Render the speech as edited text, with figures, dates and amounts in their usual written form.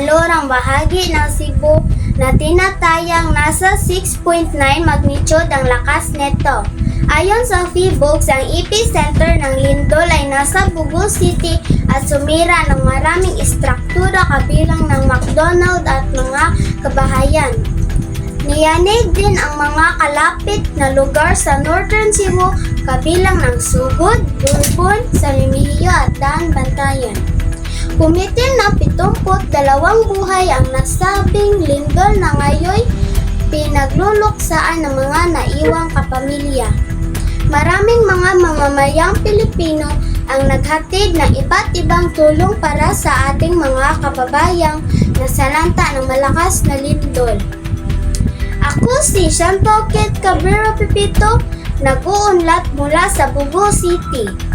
kanlurang bahagi ng Cebu na tinatayang nasa 6.9 magnitude ang lakas nito. Ayon sa PHIVOLCS, ang epicenter ng lindol ay nasa Bugo City at sumira ng maraming istruktura kabilang ng McDonald at mga kabahayan. Niyanig din ang mga kalapit na lugar sa Northern Cebu kabilang ng Sugod, Bourbon, Salimihio at Daan Bantayan. Pumitil ng 72 buhay ang nasabing lindol na ngayon pinagluluksaan ng mga naiwang kapamilya. Maraming mga mamamayang Pilipino ang naghatid ng iba't ibang tulong para sa ating mga kababayang nasalanta ng malakas na lindol. Ako si Shantoket Cabrera Pipito, nag-uunlat mula sa Bugo City.